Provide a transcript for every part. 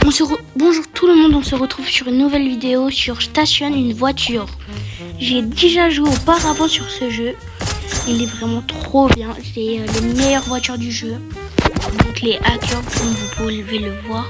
Bonjour tout le monde, on se retrouve sur une nouvelle vidéo sur Station une voiture. J'ai déjà joué auparavant sur ce jeu. Il est vraiment trop bien. C'est les meilleures voitures du jeu. Donc les hackers, comme vous pouvez le voir.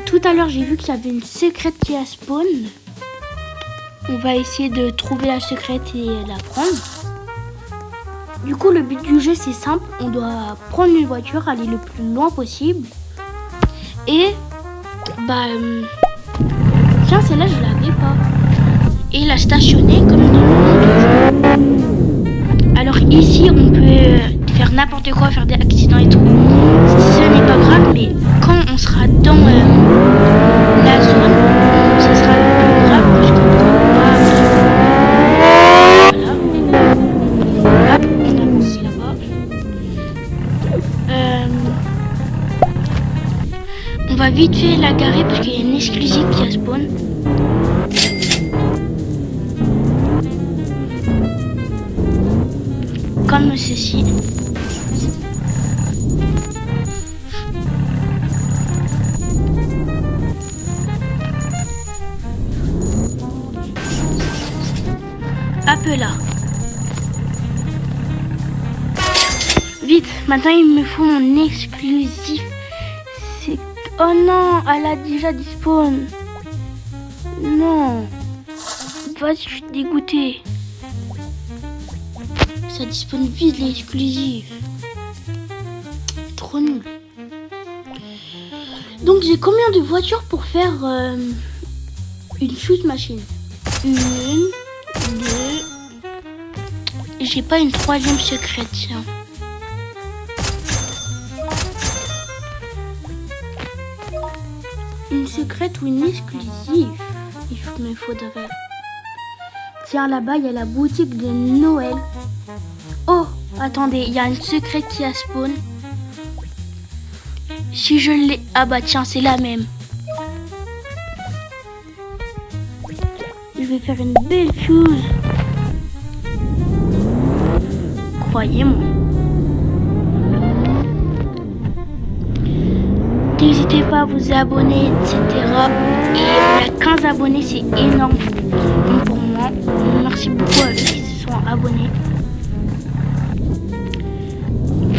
Tout à l'heure, j'ai vu qu'il y avait une secrète qui a spawn. On va essayer de trouver la secrète et la prendre. Du coup, le but du jeu, c'est simple. On doit prendre une voiture, aller le plus loin possible. Et, tiens, celle-là, je l'avais pas. Et la stationner comme dans le monde du jeu. Alors ici, on peut faire n'importe quoi, faire des accidents et tout. Ce n'est pas grave, mais quand on sera dans la zone, ce sera le plus grave parce qu'on ne pourra pas... Voilà. Hop, on avance là-bas. On va vite fait la garer parce qu'il y a une exclusive qui a spawn. Comme ceci. Hop là. Vite, maintenant il me faut mon exclusif. C'est... Oh non, elle a déjà dit spawn. Non. Vas-y, je suis dégoûtée. Ça dispone vite l'exclusif. Trop nul. Donc j'ai combien de voitures pour faire une shoot machine? Une, deux. J'ai pas une troisième secrète, tiens. Une secrète ou une exclusive? Il me faudrait. Tiens, là-bas, il y a la boutique de Noël. Oh, attendez, il y a une secrète qui a spawn. Si je l'ai... Ah bah tiens, c'est la même. Je vais faire une belle chose. Croyez-moi. N'hésitez pas à vous abonner, etc. Et il y a 15 abonnés, c'est énorme pour moi. Merci beaucoup à ceux qui se sont abonnés.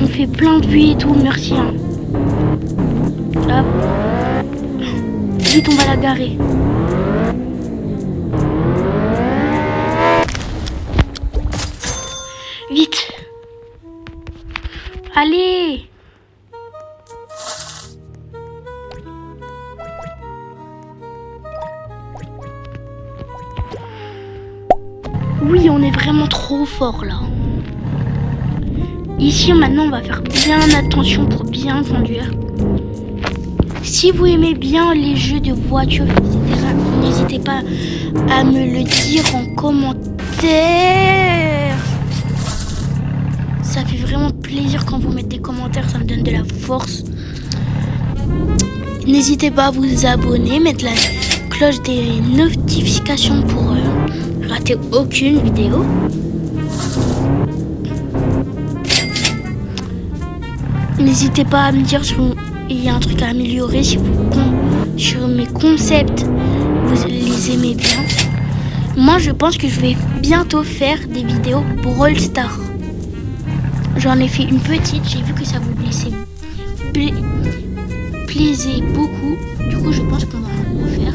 On fait plein de vues et tout, merci. Hein. Hop. Vite, on va la garer. Vite. Allez. Oui, on est vraiment trop fort là. Ici, maintenant, on va faire bien attention pour bien conduire. Si vous aimez bien les jeux de voiture, etc., n'hésitez pas à me le dire en commentaire. Ça fait vraiment plaisir quand vous mettez des commentaires, ça me donne de la force. N'hésitez pas à vous abonner, mettre la cloche des notifications pour rater aucune vidéo. N'hésitez pas à me dire si il y a un truc à améliorer, si sur mes concepts vous les aimez bien. Moi je pense que je vais bientôt faire des vidéos pour All Star. J'en ai fait une petite, j'ai vu que ça vous plaisait beaucoup. Du coup je pense qu'on va en refaire.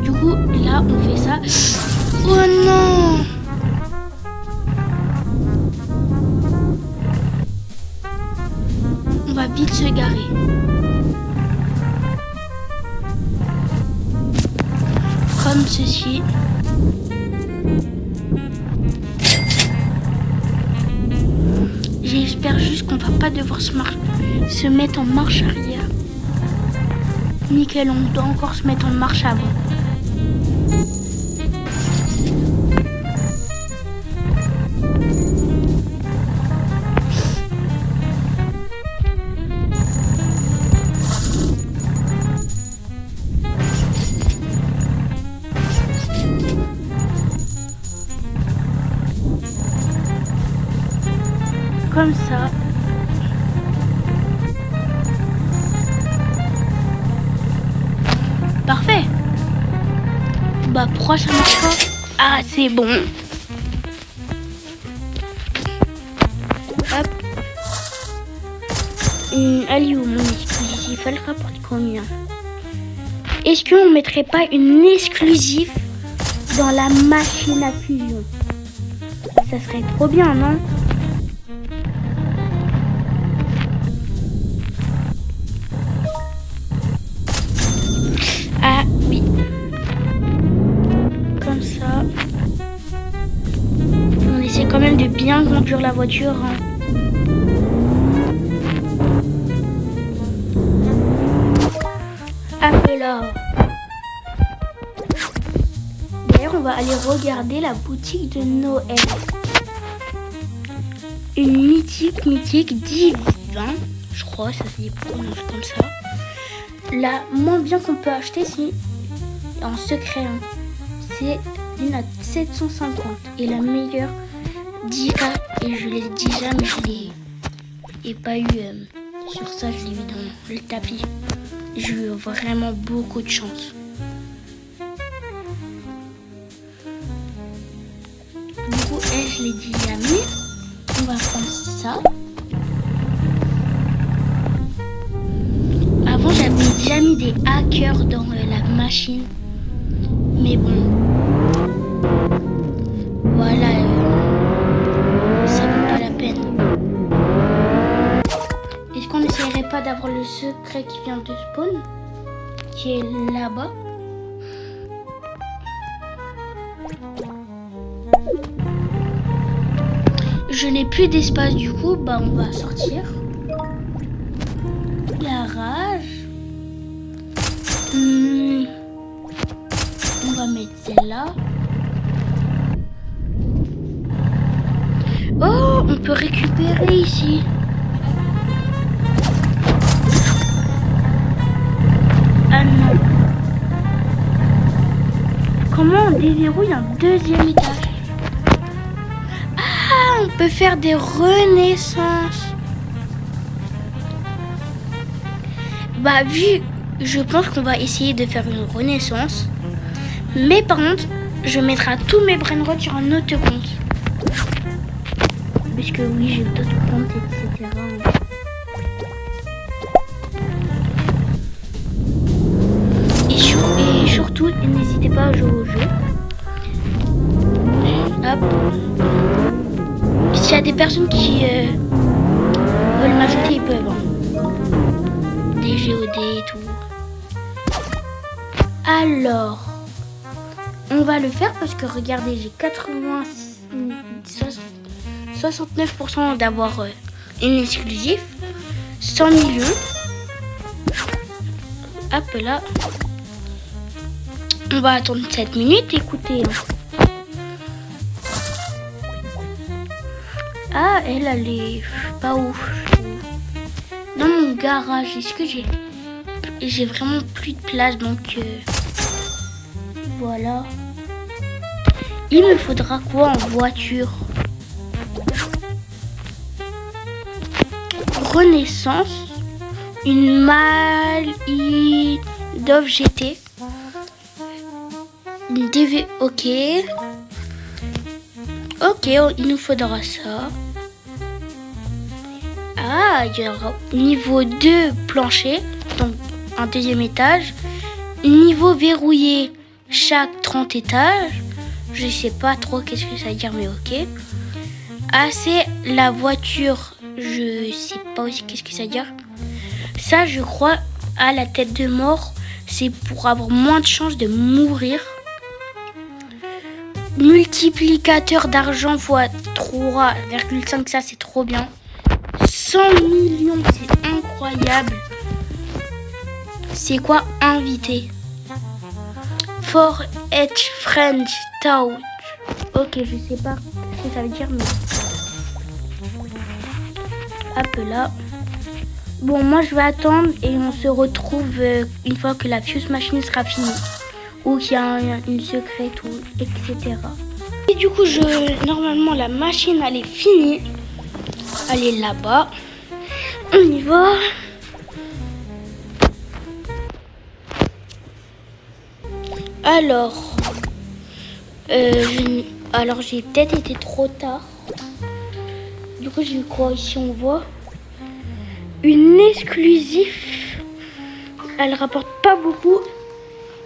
Du coup là on fait ça. Oh non! On va vite se garer. Comme ceci. J'espère juste qu'on va pas devoir se mettre en marche arrière. Nickel, on doit encore se mettre en marche avant. comme ça. Bah pourquoi ça marche pas? Ah c'est bon. Hop. Allez où mon exclusif? Elle rapporte combien? Est-ce qu'on mettrait pas une exclusive dans la machine à fusion? Ça serait trop bien, non? Ah oui. Comme ça. On essaie quand même de bien conduire la voiture. Hein. Hop là. D'ailleurs, on va aller regarder la boutique de Noël. Une mythique divin, je crois, ça se dit comme ça. La moins bien qu'on peut acheter, c'est en secret. Hein. C'est une à 750 et la meilleure 10K. Et je l'ai déjà, mais je l'ai pas eu sur ça. Je l'ai eu dans le tapis. J'ai eu vraiment beaucoup de chance. Du coup, je l'ai déjà mis. On va prendre ça. Avant, j'avais déjà mis des hackers dans la machine. Mais bon. Voilà. Ça vaut pas la peine. Est-ce qu'on n'essayerait pas d'avoir le secret qui vient de spawn? Qui est là-bas. Je n'ai plus d'espace, du coup, bah on va sortir. Garage. On va mettre celle-là. Oh, on peut récupérer ici. Ah non. Comment on déverrouille un deuxième étage? Ah, on peut faire des renaissances. Bah vu, je pense qu'on va essayer de faire une renaissance. Mais par contre, je mettrai tous mes brainrots sur un autre compte. Parce que oui, j'ai d'autres comptes, etc. Et surtout, n'hésitez pas à jouer au jeu. Hop. S'il y a des personnes qui veulent m'ajouter, ils peuvent. Des GOD et tout. Alors, on va le faire parce que regardez, j'ai 69% d'avoir une exclusive. 100 millions. Hop là. On va attendre 7 minutes, écoutez. Ah, elle est pas ouf. Dans mon garage, est-ce que j'ai vraiment plus de place, donc voilà. Il me faudra quoi en voiture? Renaissance, une Dove GT, une DV, ok, il nous faudra ça. Ah, il y aura niveau 2 plancher, donc un deuxième étage, niveau verrouillé chaque 30 étages, je sais pas trop qu'est-ce que ça veut dire, mais ok. Ah, c'est la voiture, je sais pas aussi qu'est-ce que ça veut dire. Ça, je crois, à la tête de mort, c'est pour avoir moins de chances de mourir. Multiplicateur d'argent x 3,5, ça c'est trop bien. 100 millions, c'est incroyable. C'est quoi invité? For Edge French Touch. Ok, je sais pas ce que ça veut dire, mais hop là. Bon, moi je vais attendre et on se retrouve une fois que la fuse machine sera finie. Ou qu'il y a une secrète, ou etc. Et du coup, normalement la machine elle est finie. Elle est là-bas. On y va. Alors, Alors j'ai peut-être été trop tard. Du coup j'ai eu quoi ici, on voit une exclusive. Elle rapporte pas beaucoup.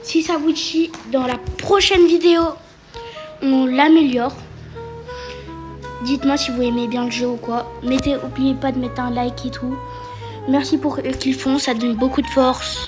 Si ça vous dit, dans la prochaine vidéo, on l'améliore. Dites-moi si vous aimez bien le jeu ou quoi. N'oubliez pas de mettre un like et tout. Merci pour eux qu'ils font, ça donne beaucoup de force.